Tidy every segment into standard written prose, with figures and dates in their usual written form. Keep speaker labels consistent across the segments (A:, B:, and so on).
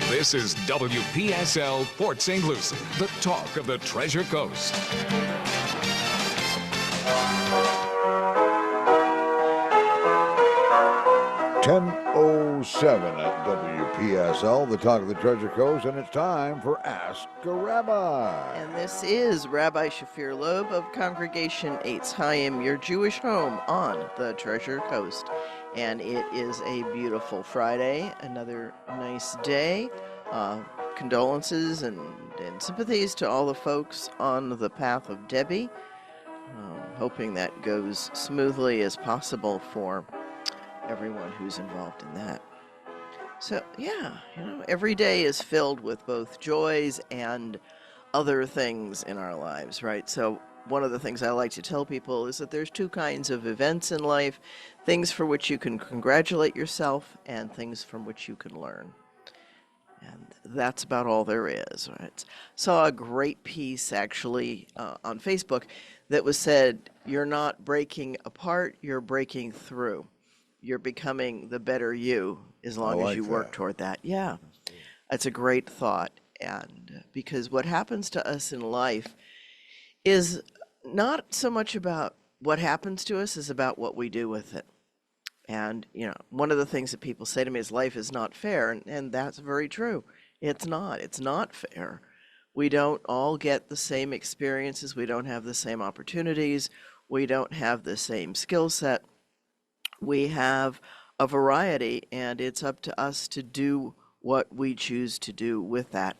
A: This is WPSL Port St. Lucie, the talk of the Treasure Coast.
B: 10:07 at WPSL, the talk of the Treasure Coast, and it's time for Ask a Rabbi.
C: And this is Rabbi Shafir Loeb of Congregation Eitz Chaim, your Jewish home on the Treasure Coast. And it is a beautiful Friday, another nice day. Condolences and sympathies to all the folks on the path of Debbie. Hoping that goes smoothly as possible for everyone who's involved in that. So, yeah, every day is filled with both joys and other things in our lives, right? So one of the things I like to tell people is that there's two kinds of events in life, things for which you can congratulate yourself and things from which you can learn. And that's about all there is, right? Saw a great piece actually on Facebook that was said, you're not breaking apart, you're breaking through. You're becoming the better you as long as you work toward that. Yeah, that's a great thought. And because what happens to us in life is not so much about what happens to us, is about what we do with it. And, one of the things that people say to me is life is not fair. And that's very true. It's not fair. We don't all get the same experiences. We don't have the same opportunities. We don't have the same skill set. We have a variety, and it's up to us to do what we choose to do with that.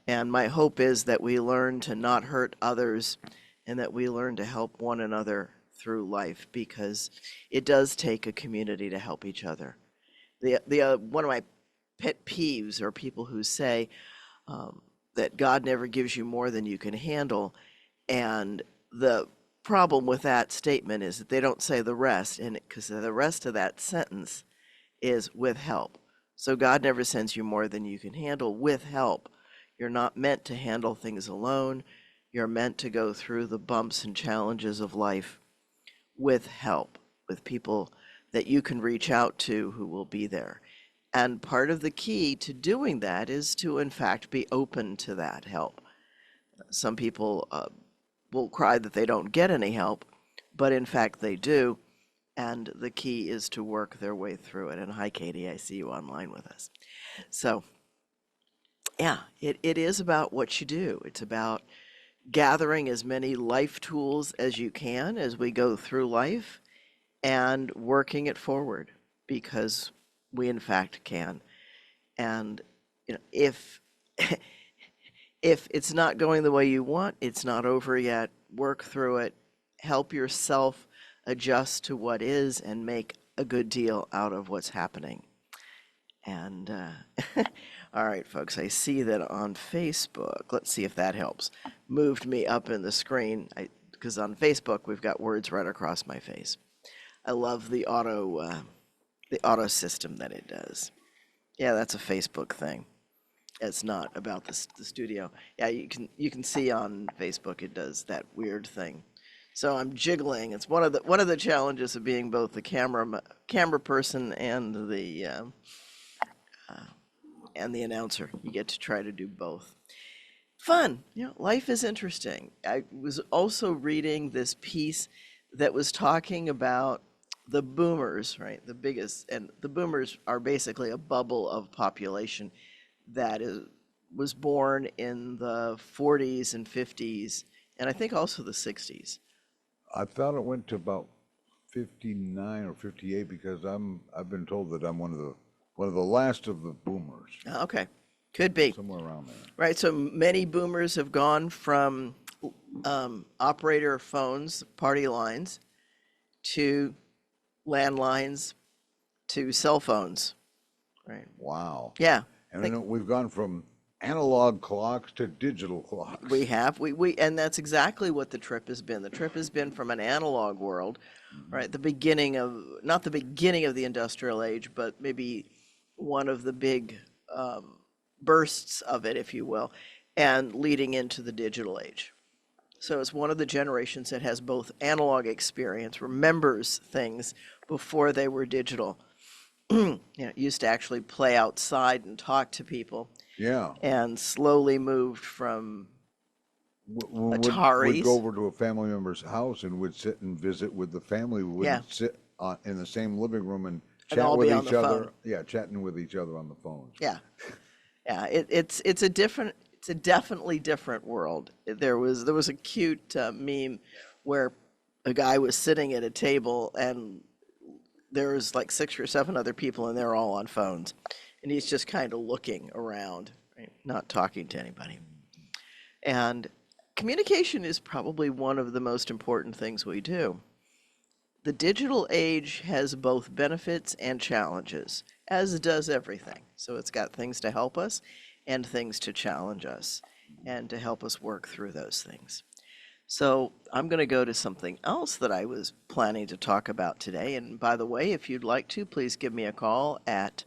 C: And my hope is that we learn to not hurt others and that we learn to help one another through life, because it does take a community to help each other. One of my pet peeves are people who say that God never gives you more than you can handle, and the problem with that statement is that they don't say the rest, and because the rest of that sentence is with help. So God never sends you more than you can handle with help. You're not meant to handle things alone. You're meant to go through the bumps and challenges of life with help, with people that you can reach out to who will be there. And part of the key to doing that is to, in fact, be open to that help. Some people will cry that they don't get any help, but in fact they do. And the key is to work their way through it. And hi, Katie, I see you online with us. So, yeah, it is about what you do. It's about gathering as many life tools as you can as we go through life and working it forward, because we in fact can. And if if it's not going the way you want, it's not over yet. Work through it. Help yourself adjust to what is and make a good deal out of what's happening. And all right, folks, I see that on Facebook. Let's see if that helps. Moved me up in the screen because on Facebook we've got words right across my face. I love the auto system that it does. Yeah, that's a Facebook thing. It's not about the studio. Yeah, you can see on Facebook it does that weird thing. So I'm jiggling. It's one of the challenges of being both the camera person and the announcer. You get to try to do both. Fun. Life is interesting. I was also reading this piece that was talking about the boomers, right? And the boomers are basically a bubble of population that was born in the 40s and 50s, and I think also the 60s.
B: I thought it went to about 59 or 58 because I've been told that I'm one of the last of the boomers.
C: Okay, could be
B: Somewhere around there.
C: Right. So many boomers have gone from operator phones, party lines, to landlines, to cell phones. Right.
B: Wow.
C: Yeah.
B: And we've gone from analog clocks to digital clocks.
C: We have. And that's exactly what the trip has been. The trip has been from an analog world, right? Not the beginning of the industrial age, but maybe one of the big bursts of it, if you will, and leading into the digital age. So it's one of the generations that has both analog experience, remembers things before they were digital. used to actually play outside and talk to people,
B: Yeah.
C: and slowly moved from
B: Would
C: Ataris.
B: go over to a family member's house and would sit and visit with the family. We
C: Yeah.
B: wouldn't sit in the same living room and
C: And
B: chat
C: all
B: with
C: be on
B: each
C: the
B: other.
C: phone.
B: Yeah, chatting with each other on the phones.
C: Yeah, yeah. It's a different. It's a definitely different world. There was a cute meme where a guy was sitting at a table and there was like 6 or 7 other people and they're all on phones, and he's just kind of looking around, right, not talking to anybody. And communication is probably one of the most important things we do. The digital age has both benefits and challenges, as does everything. So it's got things to help us and things to challenge us and to help us work through those things. So I'm going to go to something else that I was planning to talk about today. And by the way, if you'd like to, please give me a call at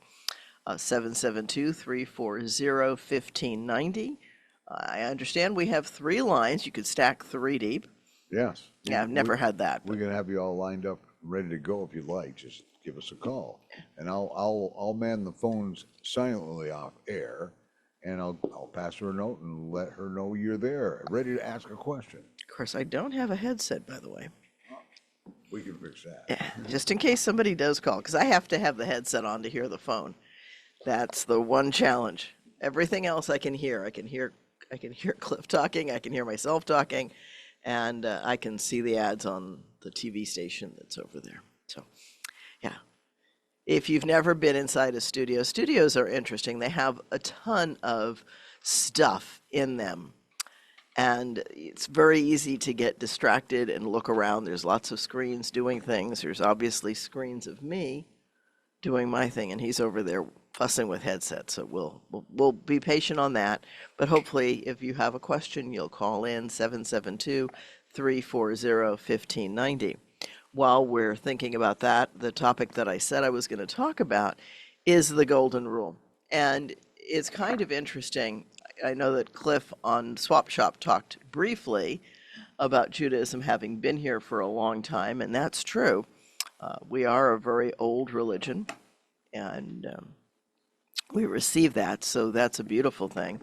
C: 772-340-1590. I understand we have 3 lines. You could stack 3 deep.
B: Yes.
C: Yeah, I've never had that.
B: We're gonna have you all lined up, ready to go if you'd like. Just give us a call, and I'll man the phones silently off air, and I'll pass her a note and let her know you're there, ready to ask a question.
C: Of course, I don't have a headset, by the way.
B: We can fix that.
C: Yeah, just in case somebody does call, because I have to have the headset on to hear the phone. That's the one challenge. Everything else I can hear. I can hear Cliff talking. I can hear myself talking, and I can see the ads on the TV station that's over there. So, yeah. If you've never been inside a studio, studios are interesting. They have a ton of stuff in them. And it's very easy to get distracted and look around. There's lots of screens doing things. There's obviously screens of me doing my thing, and he's over there fussing with headsets. So we'll be patient on that. But hopefully, if you have a question, you'll call in 772-340-1590. While we're thinking about that, the topic that I said I was going to talk about is the golden rule. And it's kind of interesting. I know that Cliff on Swap Shop talked briefly about Judaism having been here for a long time, and that's true. We are a very old religion, and we receive that, so that's a beautiful thing.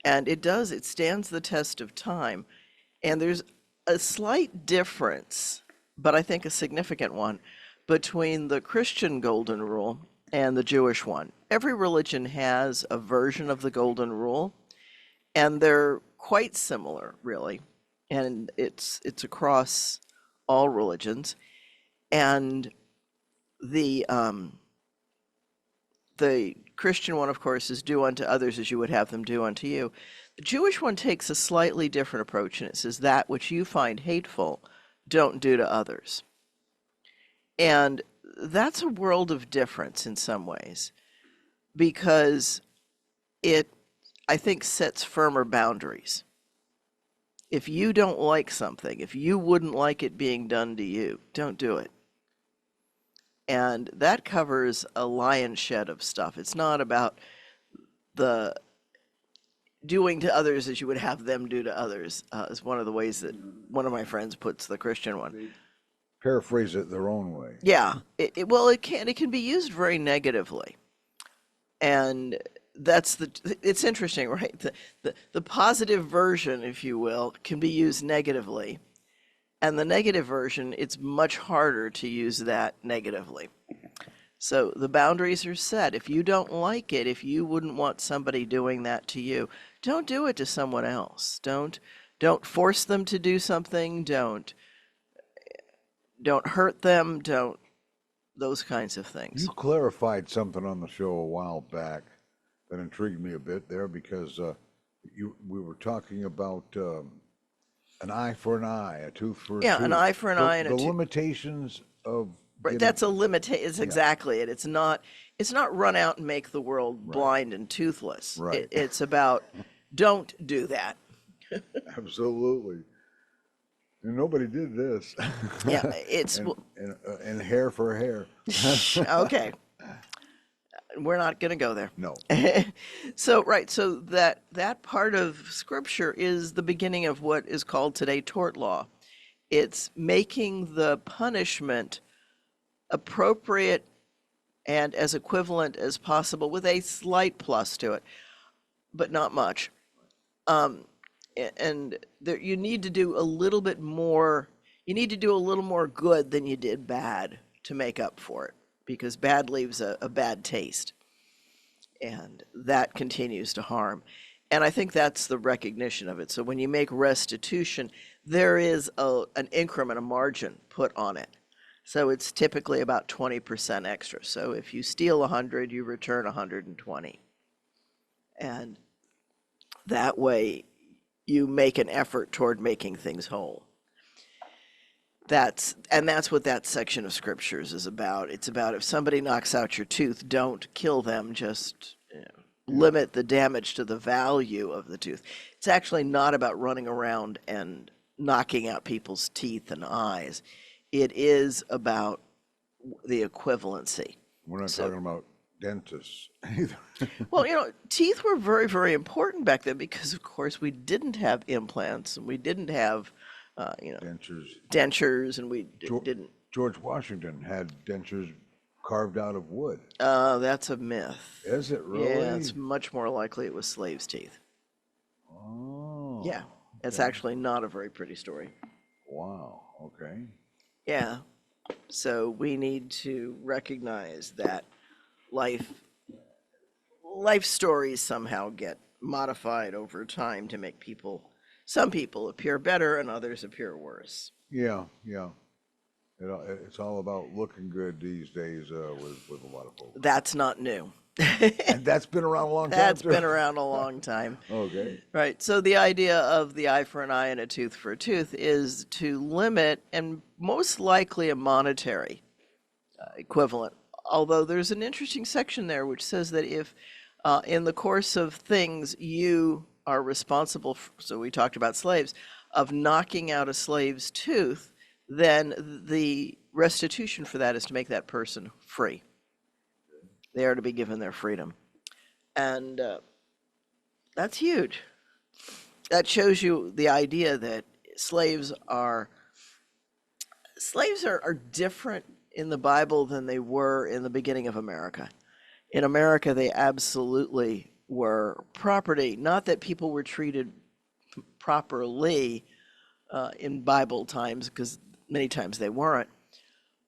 C: And it stands the test of time. And there's a slight difference, but I think a significant one, between the Christian golden rule and the Jewish one. Every religion has a version of the golden rule, and they're quite similar, really. And it's across all religions. And the Christian one, of course, is do unto others as you would have them do unto you. The Jewish one takes a slightly different approach, and it says, that which you find hateful, don't do to others. And that's a world of difference in some ways, because it, I think, sets firmer boundaries. If you don't like something, if you wouldn't like it being done to you, don't do it. And that covers a lion's shed of stuff. It's not about the doing to others as you would have them do to others, is one of the ways that one of my friends puts the Christian one.
B: Paraphrase it their own way.
C: Yeah, it can be used very negatively, and it's interesting, right? The positive version, if you will, can be used negatively, and the negative version, it's much harder to use that negatively. So the boundaries are set. If you don't like it, if you wouldn't want somebody doing that to you, don't do it to someone else. Don't force them to do something. Don't hurt them. Don't, those kinds of things.
B: You clarified something on the show a while back that intrigued me a bit there, because we were talking about an eye for an eye, a tooth for a tooth.
C: Yeah, an eye for an eye and a
B: the
C: tooth.
B: limitations of
C: Right,
B: getting-
C: that's a limita. It's exactly it. It's not run out and make the world blind and toothless.
B: Right.
C: It's about don't do that.
B: Absolutely. And nobody did this.
C: Yeah, it's
B: and hair for hair.
C: okay. We're not going to go there.
B: No.
C: So that part of Scripture is the beginning of what is called today tort law. It's making the punishment appropriate and as equivalent as possible with a slight plus to it, but not much. And there, you need to do a little bit more, you need to do a little more good than you did bad to make up for it, because bad leaves a bad taste, and that continues to harm. And I think that's the recognition of it. So when you make restitution, there is an increment, a margin put on it. So it's typically about 20% extra. So if you steal 100, you return 120. And that way you make an effort toward making things whole. That's what that section of scriptures is about. It's about, if somebody knocks out your tooth, don't kill them, just limit the damage to the value of the tooth. It's actually not about running around and knocking out people's teeth and eyes. It is about the equivalency.
B: We're not talking about dentists either.
C: Well, teeth were very, very important back then because, of course, we didn't have implants and we didn't have, dentures, and we didn't.
B: George Washington had dentures carved out of wood.
C: That's a myth.
B: Is it really?
C: Yeah, it's much more likely it was slaves' teeth.
B: Oh.
C: Yeah, it's actually not a very pretty story.
B: Wow, okay.
C: Yeah, so we need to recognize that life stories somehow get modified over time to make some people appear better and others appear worse.
B: Yeah. It's all about looking good these days with a lot of folks.
C: That's not new.
B: And that's been around a long time.
C: That's been around a long time.
B: Okay.
C: Right. So the idea of the eye for an eye and a tooth for a tooth is to limit, and most likely a monetary equivalent. Although there's an interesting section there which says that if in the course of things you are responsible for, so we talked about slaves, of knocking out a slave's tooth, then the restitution for that is to make that person free. They are to be given their freedom. And that's huge. That shows you the idea that slaves are different in the Bible than they were in the beginning of America. In America, they absolutely were property. Not that people were treated properly in Bible times, because many times they weren't,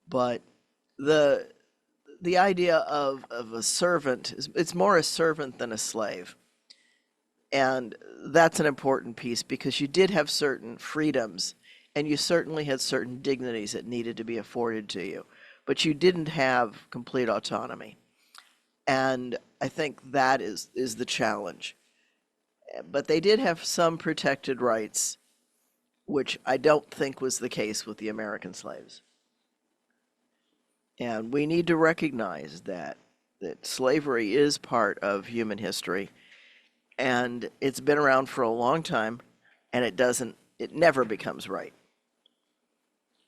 C: but the idea of a servant, it's more a servant than a slave. And that's an important piece, because you did have certain freedoms and you certainly had certain dignities that needed to be afforded to you, but you didn't have complete autonomy. And I think that is the challenge. But they did have some protected rights, which I don't think was the case with the American slaves. And we need to recognize that slavery is part of human history, and it's been around for a long time, and it never becomes right.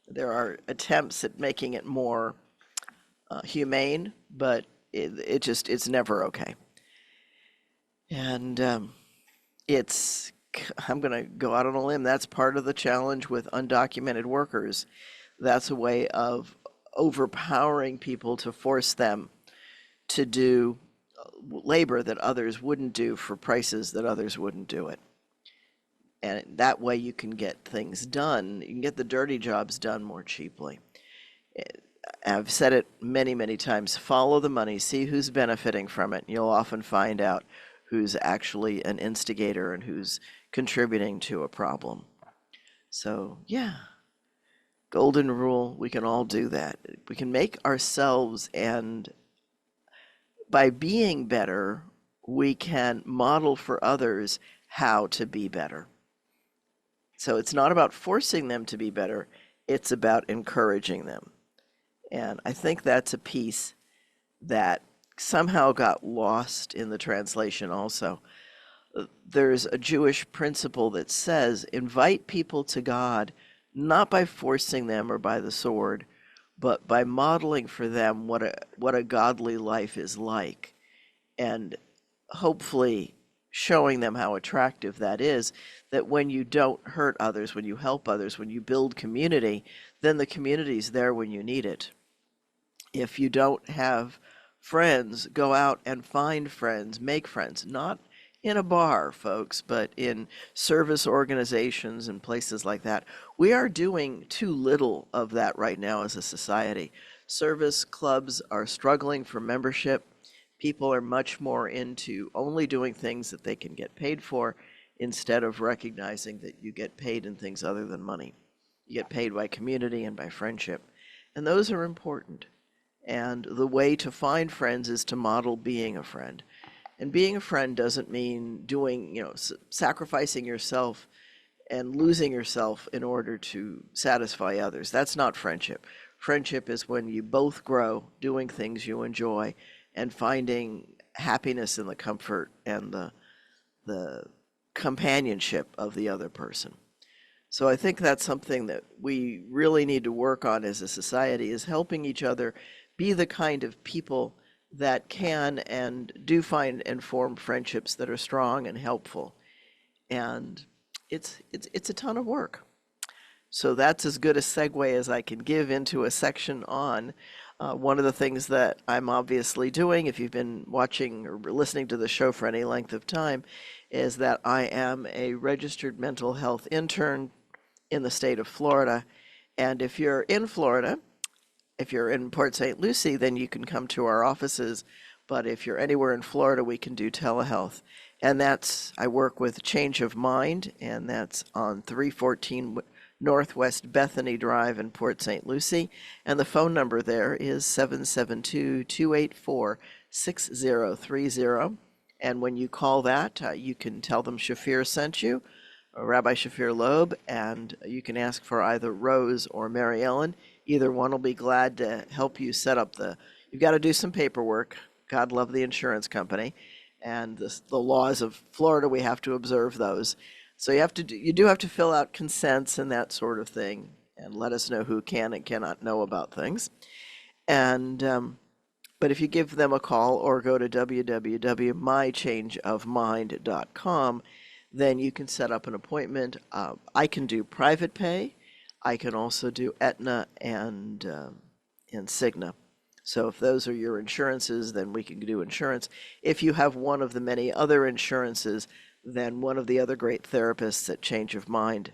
C: There are attempts at making it more humane, but it's never okay. And I'm going to go out on a limb. That's part of the challenge with undocumented workers. That's a way of overpowering people to force them to do labor that others wouldn't do for prices that others wouldn't do it. And that way you can get things done. You can get the dirty jobs done more cheaply. I've said it many, many times. Follow the money, see who's benefiting from it. You'll often find out who's actually an instigator and who's contributing to a problem. So, yeah. Golden rule, we can all do that. We can make ourselves, and by being better, we can model for others how to be better. So it's not about forcing them to be better, it's about encouraging them. And I think that's a piece that somehow got lost in the translation also. There's a Jewish principle that says, invite people to God not by forcing them or by the sword, but by modeling for them what a godly life is like, and hopefully showing them how attractive that is, that when you don't hurt others, when you help others, when you build community, then the community's there when you need it. If you don't have friends, go out and find friends, make friends, not in a bar, folks, but in service organizations and places like that. We are doing too little of that right now as a society. Service clubs are struggling for membership. People are much more into only doing things that they can get paid for instead of recognizing that you get paid in things other than money. You get paid by community and by friendship. And those are important. And the way to find friends is to model being a friend. And being a friend doesn't mean doing, sacrificing yourself and losing yourself in order to satisfy others. That's not friendship. Friendship is when you both grow doing things you enjoy and finding happiness in the comfort and the companionship of the other person. So I think that's something that we really need to work on as a society, is helping each other be the kind of people that can and do find and form friendships that are strong and helpful. And it's a ton of work. So that's as good a segue as I can give into a section on one of the things that I'm obviously doing, if you've been watching or listening to the show for any length of time, is that I am a registered mental health intern in the state of Florida. And if you're in Florida, if you're in Port St. Lucie, then you can come to our offices. But if you're anywhere in Florida, we can do telehealth. And I work with Change of Mind, and that's on 314 Northwest Bethany Drive in Port St. Lucie. And the phone number there is 772-284-6030. And when you call that, you can tell them Shafir sent you, Rabbi Shafir Loeb, and you can ask for either Rose or Mary Ellen. Either one will be glad to help you set up you've got to do some paperwork. God love the insurance company. And the laws of Florida, we have to observe those. So you do have to fill out consents and that sort of thing, and let us know who can and cannot know about things. And but if you give them a call or go to www.mychangeofmind.com, then you can set up an appointment. I can do private pay. I can also do Aetna and Cigna. So if those are your insurances, then we can do insurance. If you have one of the many other insurances, then one of the other great therapists at Change of Mind,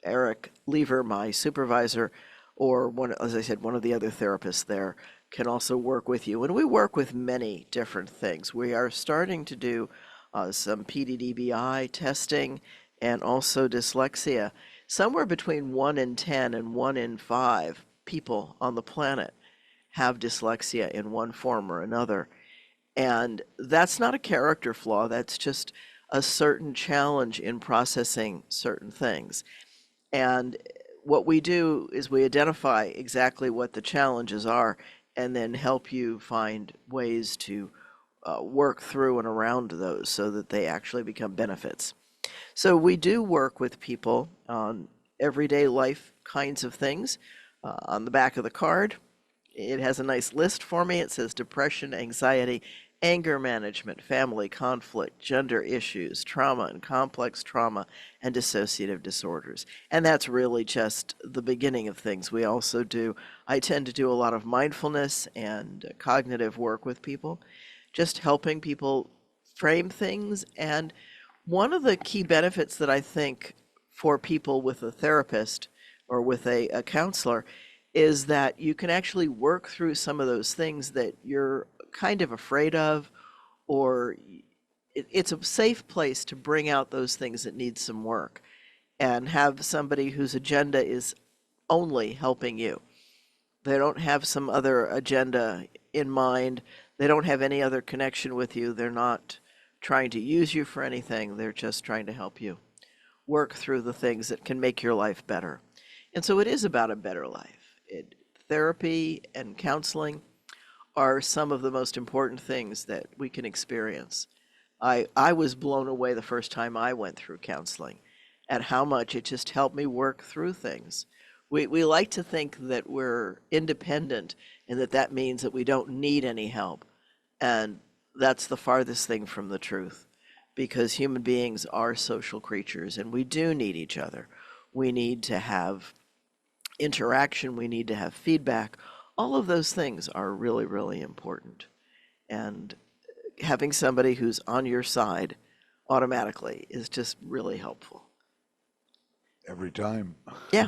C: Eric Lever, my supervisor, or as I said, one of the other therapists there can also work with you. And we work with many different things. We are starting to do some PDDBI testing and also dyslexia. Somewhere between 1 in 10 and 1 in 5 people on the planet have dyslexia in one form or another. And that's not a character flaw, that's just a certain challenge in processing certain things. And what we do is we identify exactly what the challenges are and then help you find ways to work through and around those so that they actually become benefits. So we do work with people on everyday life kinds of things. On the back of the card, it has a nice list for me. It says depression, anxiety, anger management, family conflict, gender issues, trauma and complex trauma, and dissociative disorders. And that's really just the beginning of things. I tend to do a lot of mindfulness and cognitive work with people, just helping people frame things. And one of the key benefits that I think for people with a therapist or with a counselor is that you can actually work through some of those things that you're kind of afraid of, or it's a safe place to bring out those things that need some work and have somebody whose agenda is only helping you. They don't have some other agenda in mind. They don't have any other connection with you. They're not trying to use you for anything. They're just trying to help you work through the things that can make your life better. And so it is about a better life. Therapy and counseling are some of the most important things that we can experience. I was blown away the first time I went through counseling at how much it just helped me work through things. We like to think that we're independent and that means that we don't need any help. And that's the farthest thing from the truth, because human beings are social creatures and we do need each other. We need to have interaction, we need to have feedback. All of those things are really, really important. And having somebody who's on your side automatically is just really helpful.
B: Every time.
C: Yeah,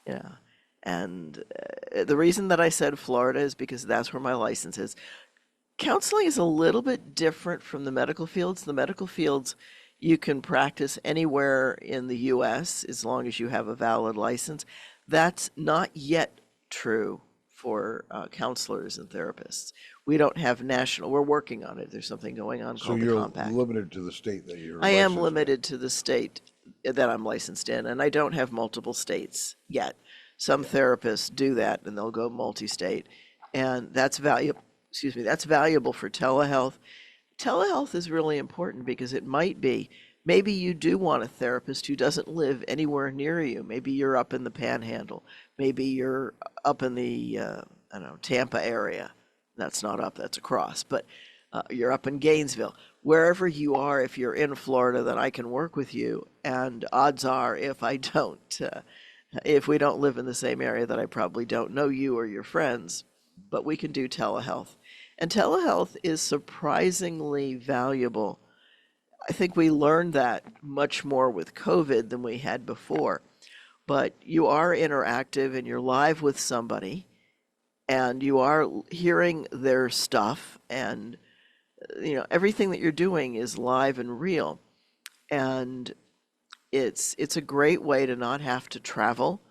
C: yeah. And the reason that I said Florida is because that's where my license is. Counseling is a little bit different from the medical fields. The medical fields, you can practice anywhere in the US as long as you have a valid license. That's not yet true for counselors and therapists. We don't have national, we're working on it. There's something going on
B: So
C: called the
B: you're
C: Compact.
B: limited to the state that you're
C: I am
B: licensed in.
C: limited to the state that I'm licensed in, and I don't have multiple states yet. Some therapists do that, and they'll go multi-state, and that's valuable. Excuse me, that's valuable for telehealth. Telehealth is really important because it might be, maybe you do want a therapist who doesn't live anywhere near you. Maybe you're up in the Panhandle. Maybe you're up in the, I don't know, Tampa area. That's not up, that's across, but you're up in Gainesville. Wherever you are, if you're in Florida, then I can work with you. And odds are, if we don't live in the same area, that I probably don't know you or your friends, but we can do telehealth. And telehealth is surprisingly valuable. I think we learned that much more with COVID than we had before. But you are interactive and you're live with somebody and you are hearing their stuff, and everything that you're doing is live and real. And it's a great way to not have to travel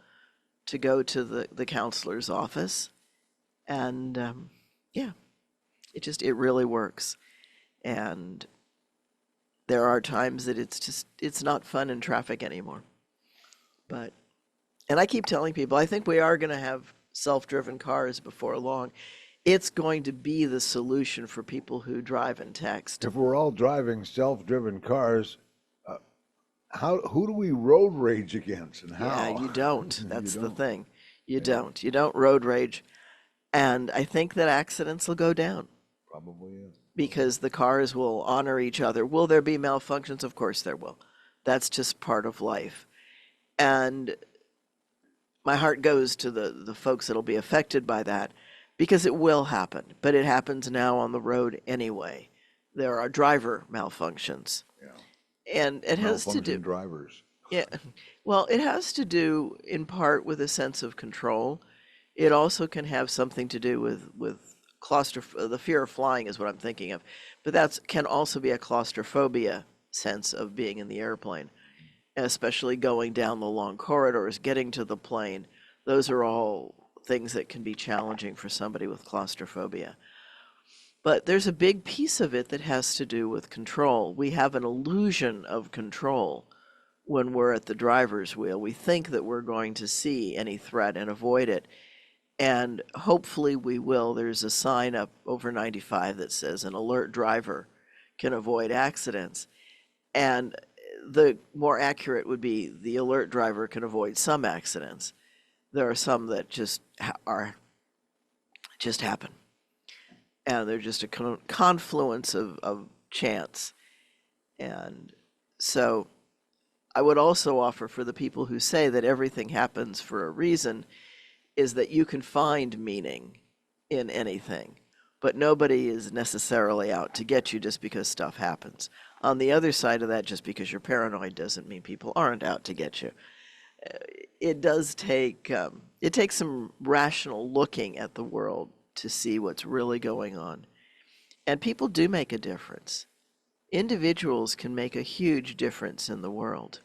C: to go to the counselor's office. And yeah, it really works. And there are times that it's not fun in traffic anymore. And I keep telling people, I think we are going to have self-driven cars before long. It's going to be the solution for people who drive and text.
B: If we're all driving self-driven cars, who do we road rage against and how?
C: Yeah, you don't. That's
B: You
C: the
B: don't.
C: thing. You don't. You don't road rage. And I think that accidents will go down
B: Probably is.
C: because the cars will honor each other. Will there be malfunctions? Of course there will. That's just part of life. And my heart goes to the folks that'll be affected by that, because it will happen. But it happens now on the road anyway. There are driver malfunctions.
B: Yeah.
C: And it has to do,
B: Malfunctioning drivers.
C: yeah, well, it has to do in part with a sense of control. It also can have something to do with the fear of flying is what I'm thinking of. But that can also be a claustrophobia sense of being in the airplane, especially going down the long corridors, getting to the plane. Those are all things that can be challenging for somebody with claustrophobia. But there's a big piece of it that has to do with control. We have an illusion of control when we're at the driver's wheel. We think that we're going to see any threat and avoid it. And hopefully we will. There's a sign up over 95 that says an alert driver can avoid accidents. And the more accurate would be the alert driver can avoid some accidents. There are some that just happen. And they're just a confluence of chance. And so I would also offer, for the people who say that everything happens for a reason, is that you can find meaning in anything, but nobody is necessarily out to get you just because stuff happens. On the other side of that, just because you're paranoid doesn't mean people aren't out to get you. It does take, it takes some rational looking at the world to see what's really going on. And people do make a difference. Individuals can make a huge difference in the world.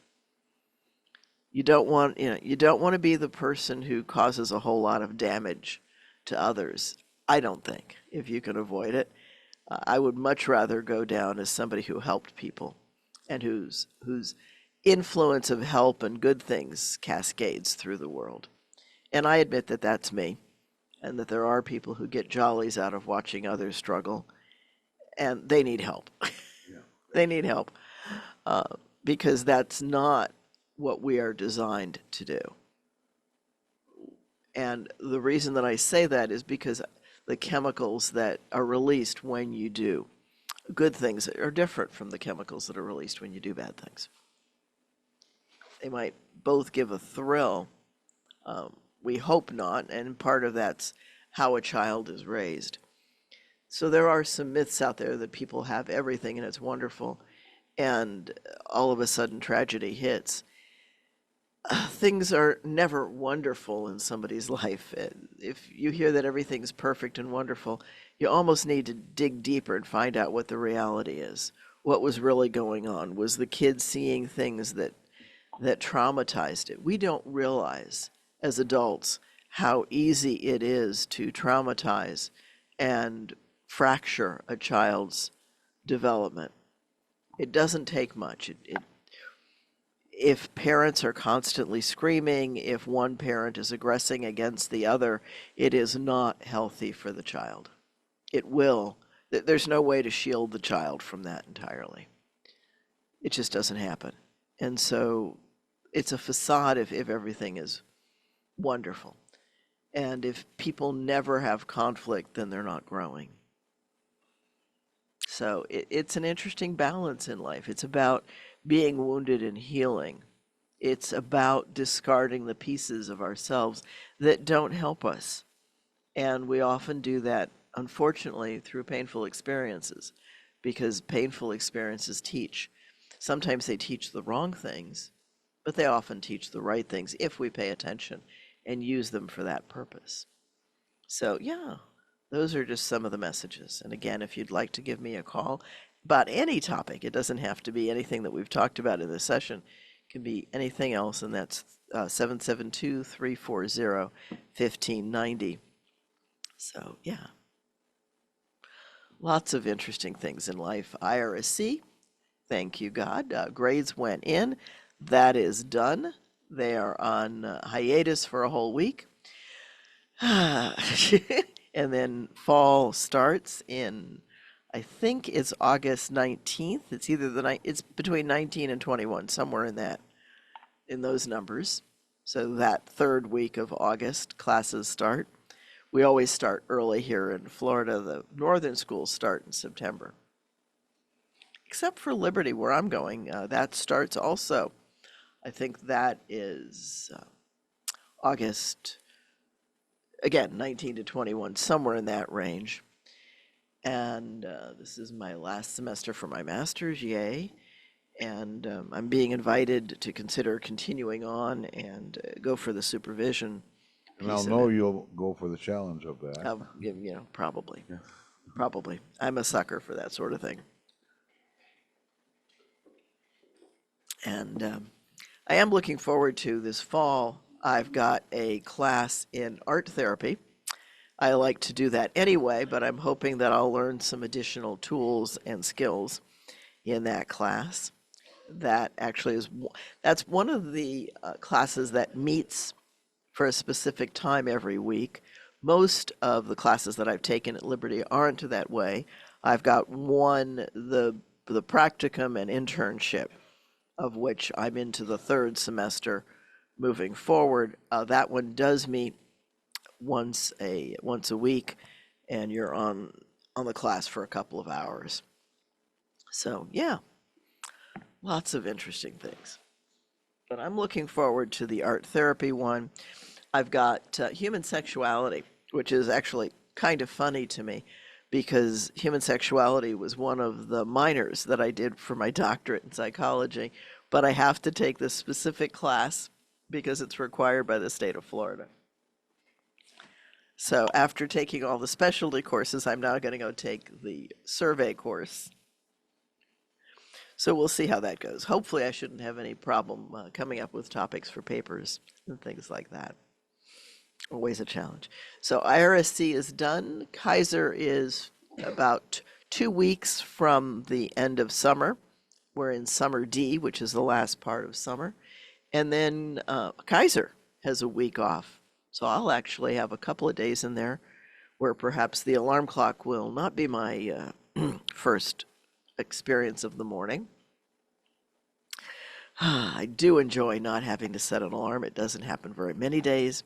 C: You don't want to be the person who causes a whole lot of damage to others. I don't think, if you can avoid it. I would much rather go down as somebody who helped people and whose influence of help and good things cascades through the world. And I admit that that's me, and that there are people who get jollies out of watching others struggle, and they need help. They need help, because that's not what we are designed to do. And the reason that I say that is because the chemicals that are released when you do good things are different from the chemicals that are released when you do bad things. They might both give a thrill. We hope not, and part of that's how a child is raised. So there are some myths out there that people have everything and it's wonderful, and all of a sudden tragedy hits. Things are never wonderful in somebody's life. If you hear that everything's perfect and wonderful, you almost need to dig deeper and find out what the reality is. What was really going on? Was the kid seeing things that traumatized it? We don't realize as adults how easy it is to traumatize and fracture a child's development. It doesn't take much. If parents are constantly screaming, if one parent is aggressing against the other, it is not healthy for the child. It will. There's no way to shield the child from that entirely. It just doesn't happen. And so it's a facade if everything is wonderful. And if people never have conflict, then they're not growing. So it's an interesting balance in life. It's about being wounded and healing. It's about discarding the pieces of ourselves that don't help us. And we often do that, unfortunately, through painful experiences, because painful experiences teach. Sometimes they teach the wrong things, but they often teach the right things if we pay attention and use them for that purpose. So, yeah, those are just some of the messages. And again, if you'd like to give me a call about any topic, it doesn't have to be anything that we've talked about in this session. It can be anything else, and that's 772-340-1590. So, yeah, lots of interesting things in life. IRSC, thank you, God. Grades went in. That is done. They are on hiatus for a whole week. And then fall starts in, I think it's August 19th. It's either it's between 19 and 21, somewhere in those numbers. So that third week of August, classes start. We always start early here in Florida. The northern schools start in September. Except for Liberty, where I'm going, that starts also. I think that is August, again, 19 to 21, somewhere in that range. And this is my last semester for my master's, yay. And I'm being invited to consider continuing on and go for the supervision.
B: And I'll know you'll go for the challenge of that.
C: Probably. Yeah. Probably. I'm a sucker for that sort of thing. And I am looking forward to this fall. I've got a class in art therapy. I like to do that anyway, but I'm hoping that I'll learn some additional tools and skills in that class. That actually that's one of the classes that meets for a specific time every week. Most of the classes that I've taken at Liberty aren't that way. I've got one, the practicum and internship, of which I'm into the third semester moving forward. That one does meet once a week, and you're on the class for a couple of hours. So yeah, lots of interesting things. But I'm looking forward to the art therapy one. I've got human sexuality, which is actually kind of funny to me, because human sexuality was one of the minors that I did for my doctorate in psychology, but I have to take this specific class because it's required by the state of Florida. So after taking all the specialty courses, I'm now going to go take the survey course. So we'll see how that goes. Hopefully I shouldn't have any problem coming up with topics for papers and things like that. Always a challenge. So IRSC is done. Kaiser is about 2 weeks from the end of summer. We're in summer D, which is the last part of summer. And then Kaiser has a week off. So I'll actually have a couple of days in there where perhaps the alarm clock will not be my first experience of the morning. I do enjoy not having to set an alarm. It doesn't happen very many days,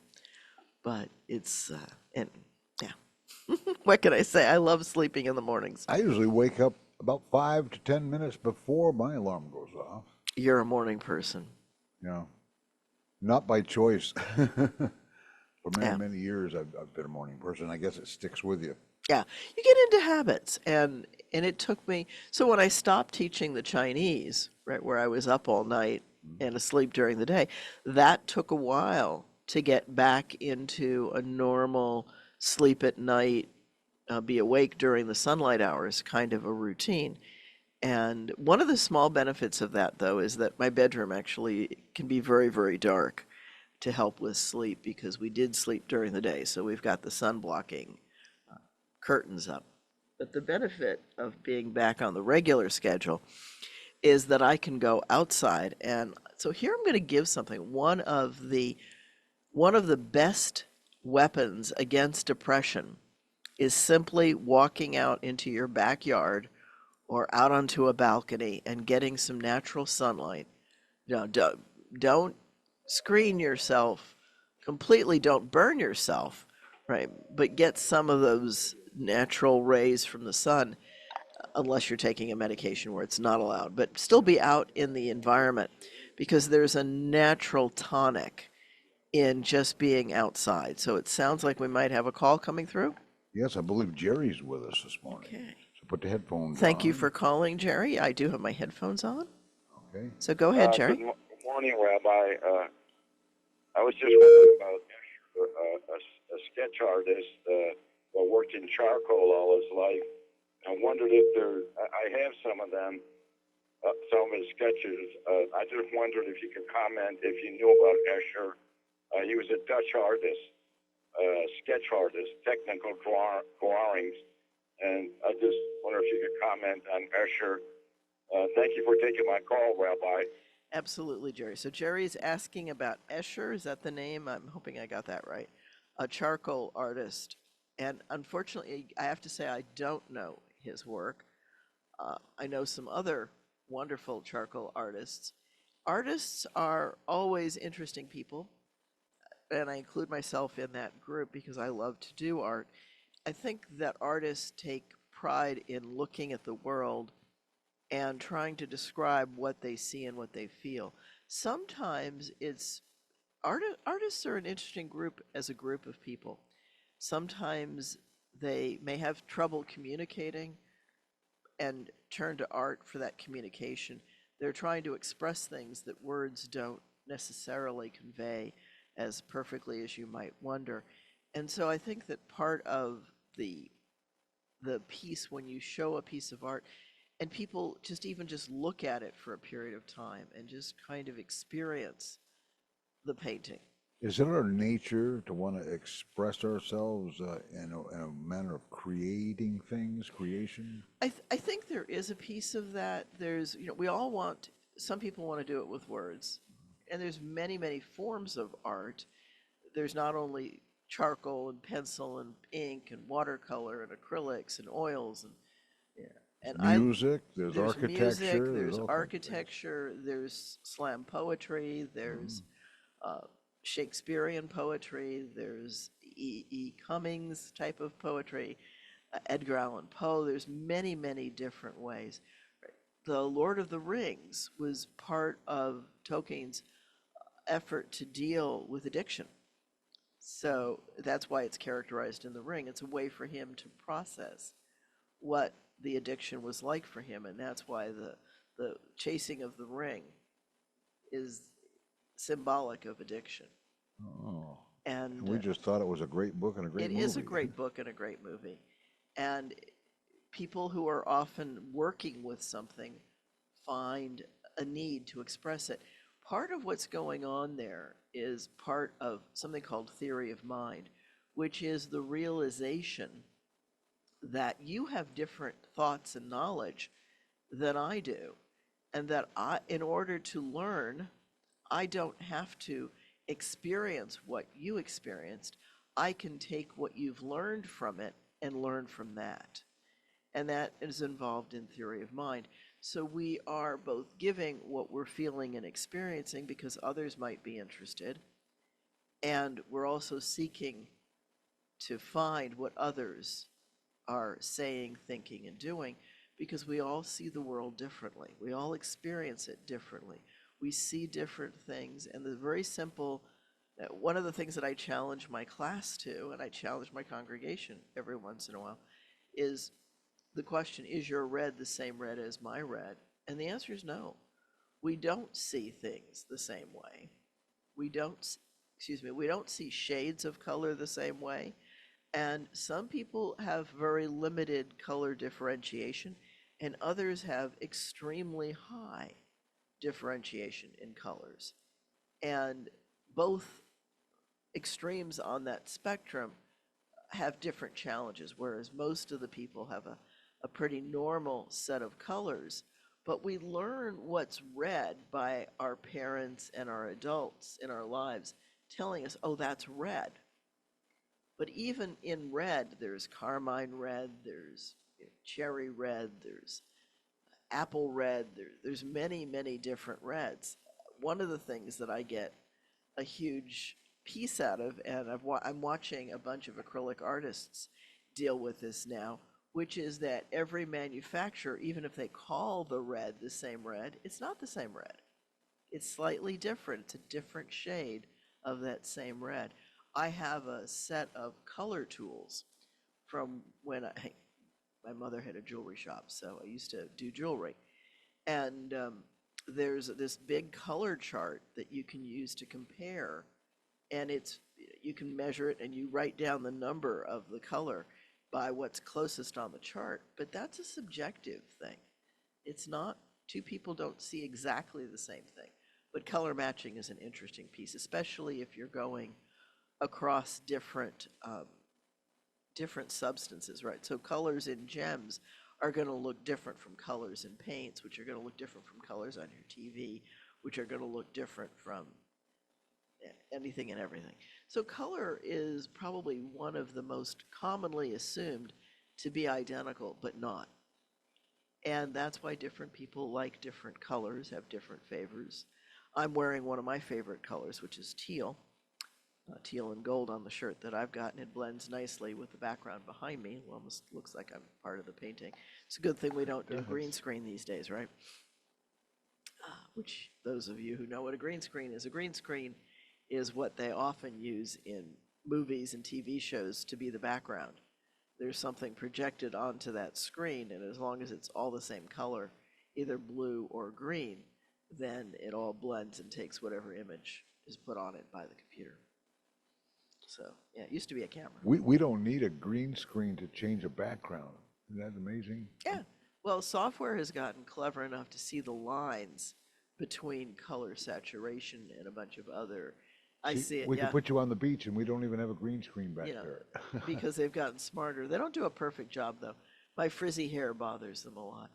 C: but it's, and yeah. What can I say? I love sleeping in the mornings.
B: I usually wake up about 5 to 10 minutes before my alarm goes off.
C: You're a morning person.
B: Not by choice, For many,
C: Yeah.
B: many years, I've been a morning person. I guess it sticks with you.
C: Yeah, you get into habits, and it took me. So when I stopped teaching the Chinese, right, where I was up all night and asleep during the day, that took a while to get back into a normal sleep at night, be awake during the sunlight hours kind of a routine. And one of the small benefits of that, though, is that my bedroom actually can be very, very dark to help with sleep because we did sleep during the day. So we've got the sun blocking curtains up. But the benefit of being back on the regular schedule is that I can go outside. And so here I'm going to give something. One of the best weapons against depression is simply walking out into your backyard or out onto a balcony and getting some natural sunlight. No, don't screen yourself completely, don't burn yourself, right? But get some of those natural rays from the sun, unless you're taking a medication where it's not allowed, but still be out in the environment because there's a natural tonic in just being outside. So it sounds like we might have a call coming through.
B: Yes, I believe Jerry's with us this morning.
C: Okay.
B: So put the headphones
C: Thank you
B: on.
C: for calling, Jerry. I do have my headphones on.
B: Okay.
C: So go ahead, Jerry.
D: Good morning, Rabbi. I was just wondering about a sketch artist who worked in charcoal all his life. I wondered if I have some of them, some of his sketches. I just wondered if you could comment if you knew about Escher. He was a Dutch artist, sketch artist, technical drawings. And I just wonder if you could comment on Escher. Thank you for taking my call, Rabbi.
C: Absolutely, Jerry. So Jerry's asking about Escher. Is that the name? I'm hoping I got that right. A charcoal artist. And unfortunately, I have to say I don't know his work. I know some other wonderful charcoal artists. Artists are always interesting people, and I include myself in that group because I love to do art. I think that artists take pride in looking at the world and trying to describe what they see and what they feel. Sometimes artists are an interesting group as a group of people. Sometimes they may have trouble communicating and turn to art for that communication. They're trying to express things that words don't necessarily convey as perfectly as you might wonder. And so I think that part of the piece when you show a piece of art and people just look at it for a period of time and just kind of experience the painting.
B: Is it our nature to want to express ourselves in a manner of creating things, creation?
C: I think there is a piece of that. We all want, some people want to do it with words, and there's many, many forms of art. There's not only charcoal and pencil and ink and watercolor and acrylics and oils and yeah.
B: Music, there's
C: There's
B: architecture,
C: music,
B: there's
C: there's
B: all kinds of things.
C: architecture, there's slam poetry, there's Shakespearean poetry, there's E. Cummings type of poetry, Edgar Allan Poe. There's many, many different ways. The Lord of the Rings was part of Tolkien's effort to deal with addiction. So that's why it's characterized in the ring. It's a way for him to process what the addiction was like for him, and that's why the chasing of the ring is symbolic of addiction.
B: Oh,
C: And
B: we just thought it was a great book and a great
C: it
B: movie.
C: is a great book and a great movie. And people who are often working with something find a need to express it. Part of what's going on there is part of something called theory of mind, which is the realization that you have different thoughts and knowledge than I do, and that in order to learn, I don't have to experience what you experienced. I can take what you've learned from it and learn from that. And that is involved in theory of mind. So we are both giving what we're feeling and experiencing because others might be interested, and we're also seeking to find what others are saying, thinking, and doing because we all see the world differently. We all experience it differently. We see different things, and the very simple One of the things that I challenge my class to, and I challenge my congregation every once in a while, is the question, is your red the same red as my red? And the answer is no. We don't see things the same way. We don't, we don't see shades of color the same way. And some people have very limited color differentiation, and others have extremely high differentiation in colors. And both extremes on that spectrum have different challenges, whereas most of the people have a pretty normal set of colors. But we learn what's red by our parents and our adults in our lives telling us, oh, that's red. But even in red, there's carmine red, there's cherry red, there's apple red, there's many, many different reds. One of the things that I get a huge piece out of, and I'm watching a bunch of acrylic artists deal with this now, which is that every manufacturer, even if they call the red the same red, it's not the same red. It's slightly different. It's a different shade of that same red. I have a set of color tools from when my mother had a jewelry shop, so I used to do jewelry. And there's this big color chart that you can use to compare, and you can measure it and you write down the number of the color by what's closest on the chart. But that's a subjective thing. It's not, two people don't see exactly the same thing. But color matching is an interesting piece, especially if you're going across different substances, right? So colors in gems are going to look different from colors in paints, which are going to look different from colors on your TV, which are going to look different from anything and everything. So color is probably one of the most commonly assumed to be identical, but not. And that's why different people like different colors, have different favors. I'm wearing one of my favorite colors, which is teal. Teal and gold on the shirt that I've got, and it blends nicely with the background behind me. It almost looks like I'm part of the painting. It's a good thing we don't do green screen these days, right? Which, those of you who know what a green screen is what they often use in movies and TV shows to be the background. There's something projected onto that screen, and as long as it's all the same color, either blue or green, then it all blends and takes whatever image is put on it by the computer. So, yeah, it used to be a camera.
B: We don't need a green screen to change a background. Isn't that amazing?
C: Yeah. Well, software has gotten clever enough to see the lines between color saturation and a bunch of other. I see it,
B: We
C: yeah.
B: could put you on the beach and we don't even have a green screen back there.
C: Because they've gotten smarter. They don't do a perfect job, though. My frizzy hair bothers them a lot.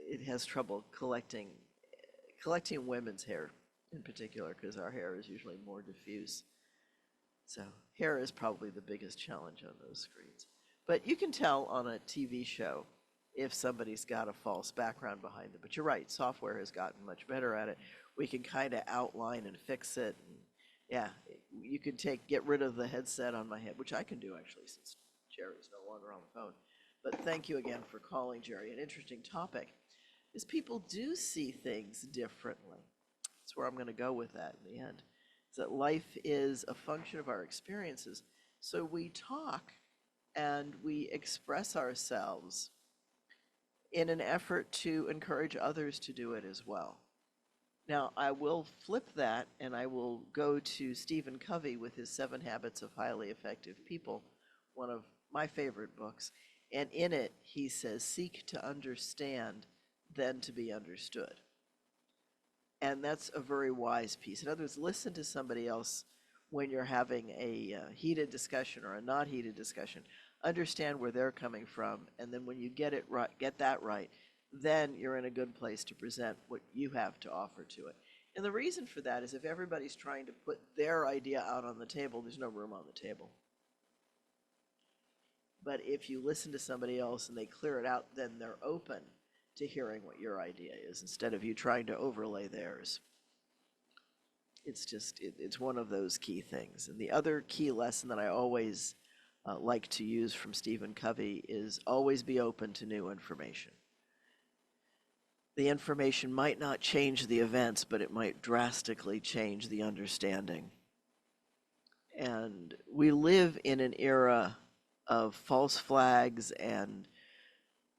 C: It has trouble collecting women's hair in particular, because our hair is usually more diffuse. So hair is probably the biggest challenge on those screens. But you can tell on a TV show if somebody's got a false background behind them. But you're right, software has gotten much better at it. We can kind of outline and fix it. And yeah, you can get rid of the headset on my head, which I can do actually since Jerry's no longer on the phone. But thank you again for calling, Jerry. An interesting topic is people do see things differently. That's where I'm going to go with that in the end. That life is a function of our experiences. So we talk and we express ourselves in an effort to encourage others to do it as well. Now, I will flip that and I will go to Stephen Covey with his 7 Habits of Highly Effective People, one of my favorite books. And in it, he says, seek to understand, then to be understood. And that's a very wise piece. In other words, listen to somebody else when you're having a heated discussion or a not heated discussion. Understand where they're coming from, and then when you get that right, then you're in a good place to present what you have to offer to it. And the reason for that is if everybody's trying to put their idea out on the table, there's no room on the table. But if you listen to somebody else and they clear it out, then they're open to hearing what your idea is instead of you trying to overlay theirs. It's one of those key things. And the other key lesson that I always like to use from Stephen Covey is always be open to new information. the information might not change the events, but it might drastically change the understanding. And we live in an era of false flags and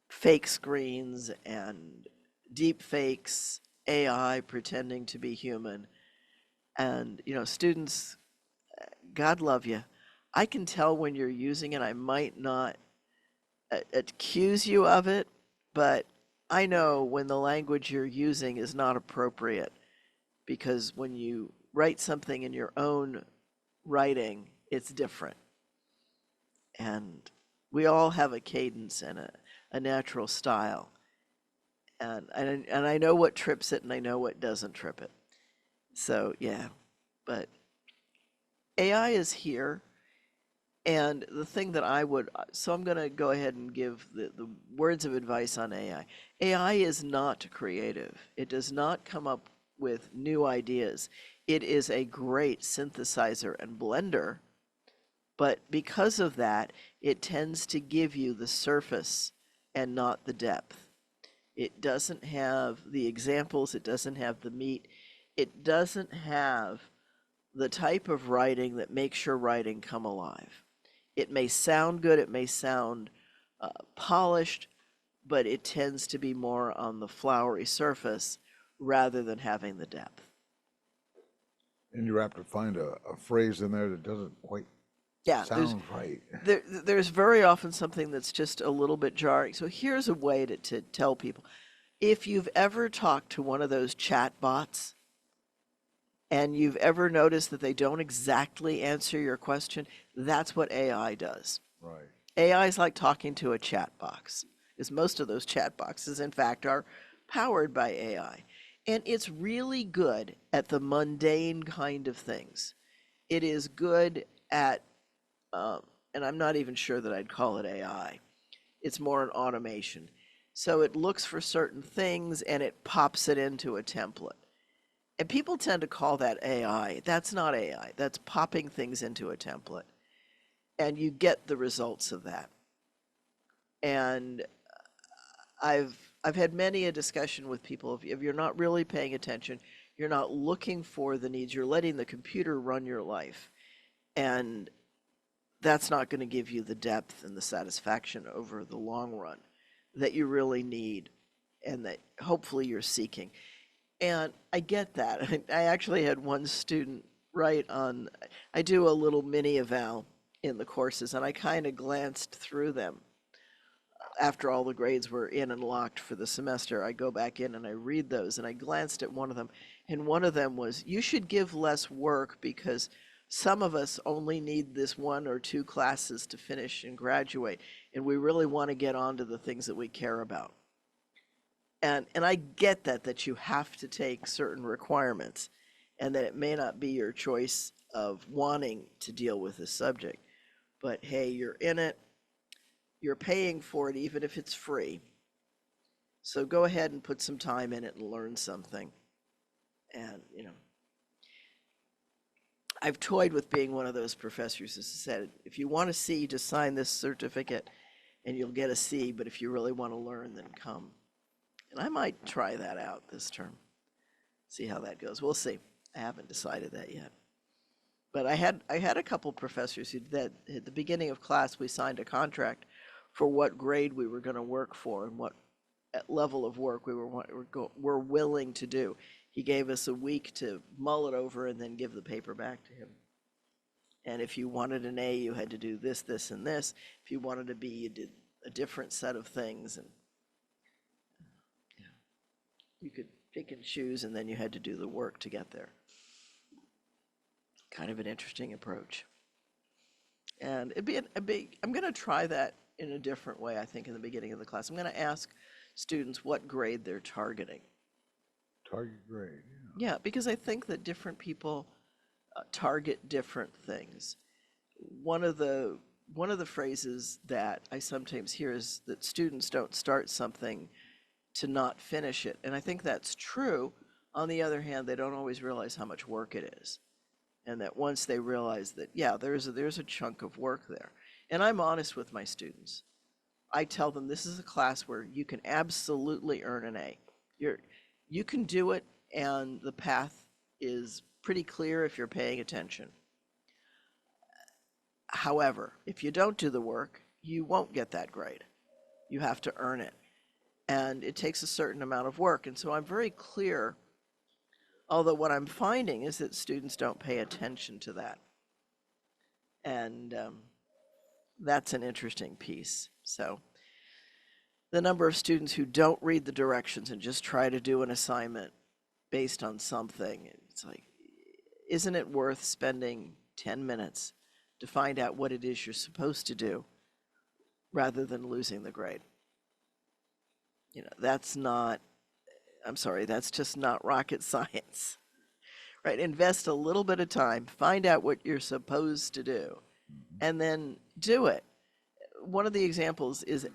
C: fake screens and deep fakes, AI pretending to be human. And, students, God love you. I can tell when you're using it. I might not accuse you of it, but I know when the language you're using is not appropriate, because when you write something in your own writing, it's different. And we all have a cadence and a natural style. And I know what trips it and I know what doesn't trip it. So, yeah. But AI is here. And the thing that so I'm going to go ahead and give the words of advice on AI. AI is not creative. It does not come up with new ideas. It is a great synthesizer and blender, but because of that, it tends to give you the surface and not the depth. It doesn't have the examples, it doesn't have the meat, it doesn't have the type of writing that makes your writing come alive. It may sound good, it may sound polished, but it tends to be more on the flowery surface rather than having the depth.
B: And you're apt to find a phrase in there that doesn't quite
C: Yeah,
B: sound right.
C: there's very often something that's just a little bit jarring. So here's a way to tell people. If you've ever talked to one of those chat bots and you've ever noticed that they don't exactly answer your question, that's what AI does.
B: Right.
C: AI is like talking to a chat box, because most of those chat boxes, in fact, are powered by AI. And it's really good at the mundane kind of things. It is good at, and I'm not even sure that I'd call it AI. It's more an automation. So it looks for certain things and it pops it into a template. And people tend to call that AI. That's not AI. That's popping things into a template. And you get the results of that. And I've had many a discussion with people. If you're not really paying attention, you're not looking for the needs, you're letting the computer run your life. And that's not going to give you the depth and the satisfaction over the long run that you really need and that hopefully you're seeking. And I get that. I actually had one student write on, I do a little mini eval in the courses, and I kind of glanced through them. After all the grades were in and locked for the semester, I go back in and I read those, and I glanced at one of them, and one of them was, you should give less work because some of us only need this 1 or 2 classes to finish and graduate, and we really want to get on to the things that we care about. And I get that you have to take certain requirements and that it may not be your choice of wanting to deal with this subject. But hey, you're in it, you're paying for it even if it's free. So go ahead and put some time in it and learn something. And, I've toyed with being one of those professors who said, if you want a C, just sign this certificate and you'll get a C, but if you really want to learn, then come. And I might try that out this term, see how that goes. We'll see. I haven't decided that yet. But I had a couple professors who that at the beginning of class we signed a contract for what grade we were going to work for and what level of work we were willing to do. He gave us a week to mull it over and then give the paper back to him. And if you wanted an A, you had to do this, this, and this. If you wanted a B, you did a different set of things. And you could pick and choose, and then you had to do the work to get there. Kind of an interesting approach. And I'm going to try that in a different way, I think, in the beginning of the class. I'm going to ask students what grade they're targeting.
B: Target grade.
C: Yeah, because I think that different people target different things. One of the phrases that I sometimes hear is that students don't start something to not finish it. And I think that's true. On the other hand, they don't always realize how much work it is. And that once they realize that, yeah, there's a chunk of work there. And I'm honest with my students. I tell them this is a class where you can absolutely earn an A. You're, you can do it, and the path is pretty clear if you're paying attention. However, if you don't do the work, you won't get that grade. You have to earn it. And it takes a certain amount of work. And so I'm very clear, although what I'm finding is that students don't pay attention to that. And that's an interesting piece. So the number of students who don't read the directions and just try to do an assignment based on something, it's like, isn't it worth spending 10 minutes to find out what it is you're supposed to do rather than losing the grade? You know, that's not, I'm sorry, that's just not rocket science, right? Invest a little bit of time, find out what you're supposed to do, and then do it. One of the examples is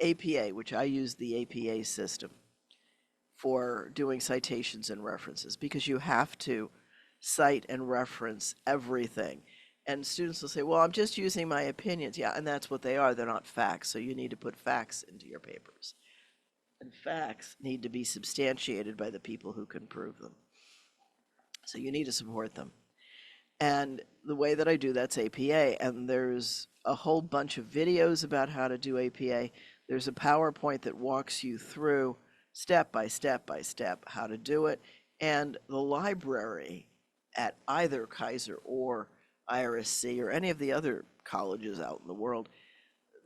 C: APA, which I use the APA system for doing citations and references, because you have to cite and reference everything. And students will say, well, I'm just using my opinions. Yeah, and that's what they are. They're not facts. So you need to put facts into your papers. And facts need to be substantiated by the people who can prove them. So you need to support them. And the way that I do that's APA. And there's a whole bunch of videos about how to do APA. There's a PowerPoint that walks you through step by step by step how to do it. And the library at either Kaiser or IRSC or any of the other colleges out in the world,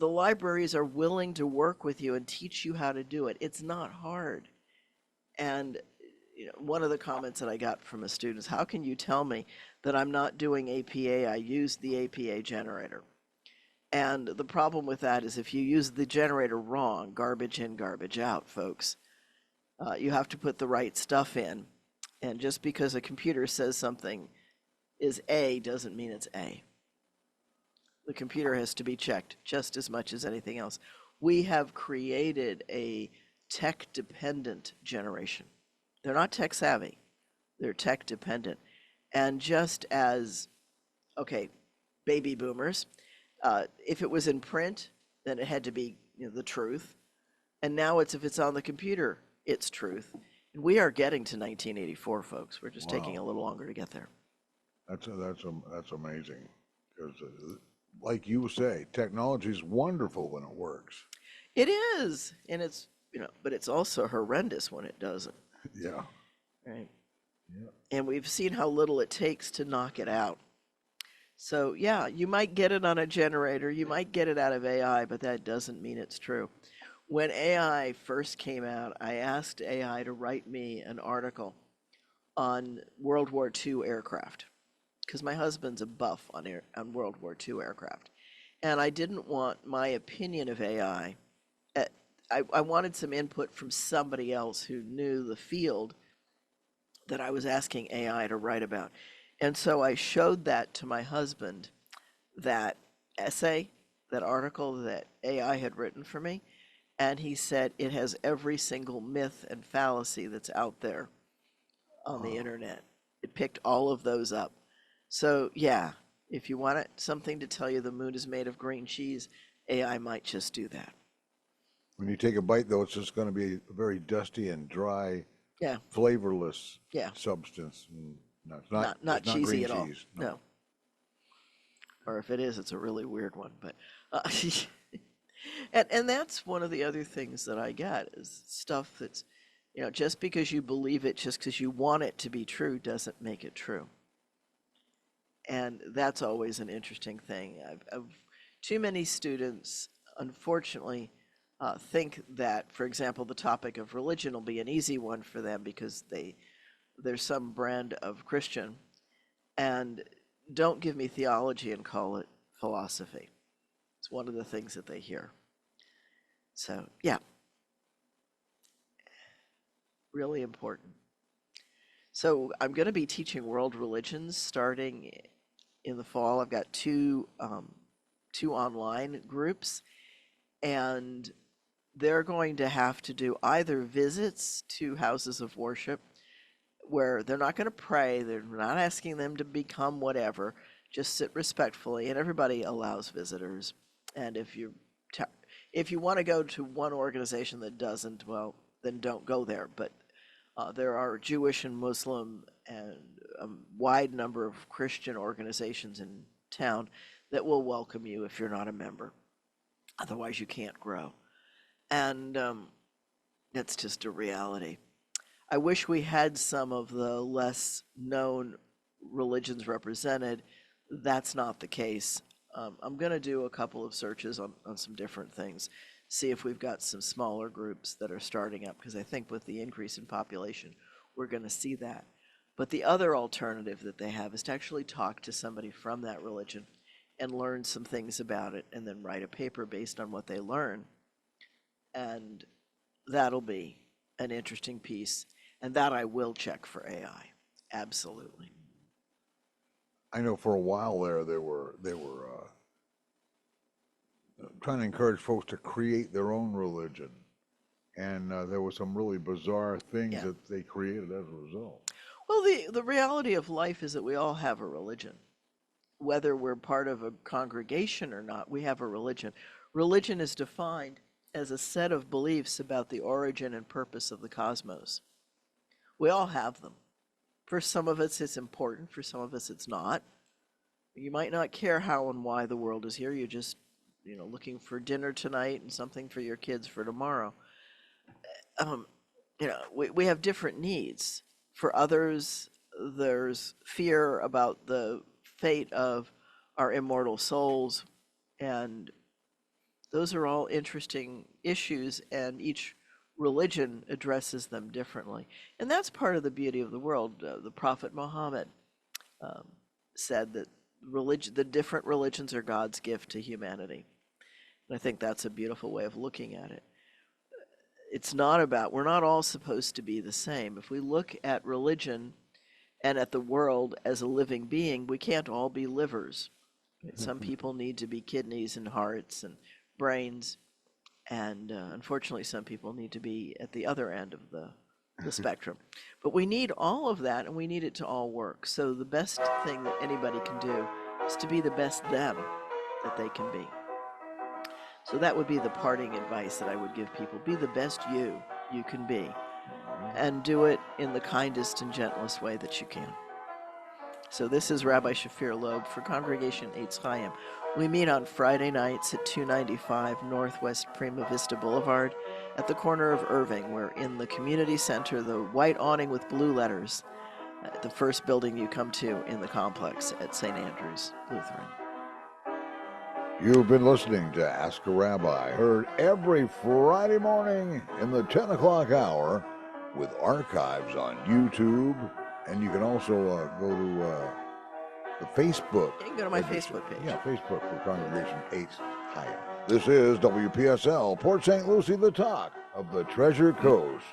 C: the libraries are willing to work with you and teach you how to do it. It's not hard. And you know, one of the comments that I got from a student is, how can you tell me that I'm not doing APA? I use the APA generator. And the problem with that is if you use the generator wrong, garbage in, garbage out, folks, you have to put the right stuff in. And just because a computer says something is A doesn't mean it's A. The computer has to be checked just as much as anything else. We have created a tech-dependent generation. They're not tech-savvy. They're tech-dependent. And just as, okay, baby boomers, if it was in print, then it had to be, you know, the truth. And now it's, if it's on the computer, it's truth. And we are getting to 1984, folks. We're just taking a little longer to get there.
B: That's amazing, because like you say, technology is wonderful when it works.
C: It is, and it's, you know, but it's also horrendous when it doesn't.
B: Yeah.
C: Right.
B: Yeah.
C: And we've seen how little it takes to knock it out. So yeah, you might get it on a generator, you might get it out of AI, but that doesn't mean it's true. When AI first came out, I asked AI to write me an article on World War II aircraft, because my husband's a buff on World War II aircraft. And I didn't want my opinion of AI. I wanted some input from somebody else who knew the field that I was asking AI to write about. And so I showed that to my husband, that essay, that article that AI had written for me. And he said it has every single myth and fallacy that's out there on the internet. It picked all of those up. So yeah, if you want something to tell you the moon is made of green cheese, AI might just do that.
B: When you take a bite, though, it's just going to be a very dusty and dry,
C: Yeah,
B: flavorless
C: yeah,
B: substance. No, it's
C: not
B: it's
C: cheesy
B: green
C: at all.
B: cheese.
C: No. Or if it is, it's a really weird one. But and that's one of the other things that I get is stuff that's, you know, just because you believe it, just because you want it to be true, doesn't make it true. And that's always an interesting thing. I've too many students, unfortunately, think that, for example, the topic of religion will be an easy one for them because there's some brand of Christian, and don't give me theology and call it philosophy. It's one of the things that they hear. So yeah, really important. So I'm going to be teaching world religions starting in the fall. I've got two online groups, and they're going to have to do either visits to houses of worship where they're not going to pray, they're not asking them to become whatever, just sit respectfully, and everybody allows visitors. And if you want to go to one organization that doesn't, well, then don't go there. But there are Jewish and Muslim and a wide number of Christian organizations in town that will welcome you if you're not a member. Otherwise, you can't grow. And that's just a reality. I wish we had some of the less known religions represented. That's not the case. I'm going to do a couple of searches on some different things, see if we've got some smaller groups that are starting up, because I think with the increase in population, we're going to see that. But the other alternative that they have is to actually talk to somebody from that religion and learn some things about it, and then write a paper based on what they learn. And that'll be an interesting piece. And that I will check for AI. Absolutely.
B: I know for a while there, they were trying to encourage folks to create their own religion. And there were some really bizarre things that they created as a result.
C: Well, the reality of life is that we all have a religion. Whether we're part of a congregation or not, we have a religion. Religion is defined as a set of beliefs about the origin and purpose of the cosmos. We all have them. For some of us, it's important. For some of us, it's not. You might not care how and why the world is here. You're just, looking for dinner tonight and something for your kids for tomorrow. We have different needs. For others, there's fear about the fate of our immortal souls, and those are all interesting issues, and each religion addresses them differently. And that's part of the beauty of the world. The Prophet Muhammad said that the different religions are God's gift to humanity. And I think that's a beautiful way of looking at it. It's not about, we're not all supposed to be the same. If we look at religion and at the world as a living being, we can't all be livers. Some people need to be kidneys and hearts and brains. And unfortunately, some people need to be at the other end of the spectrum. But we need all of that, and we need it to all work. So the best thing that anybody can do is to be the best them that they can be. So that would be the parting advice that I would give people. Be the best you can be, and do it in the kindest and gentlest way that you can. So this is Rabbi Shafir Loeb for Congregation Eitz Chaim. We meet on Friday nights at 295 Northwest Prima Vista Boulevard at the corner of Irving. We're in the community center, the white awning with blue letters, the first building you come to in the complex at St. Andrew's Lutheran.
B: You've been listening to Ask a Rabbi, heard every Friday morning in the 10 o'clock hour with archives on YouTube. And you can also go to the Facebook.
C: You can go to my Facebook page.
B: Yeah, Facebook for Congregation Eitz Chaim. This is WPSL, Port St. Lucie, the talk of the Treasure Coast.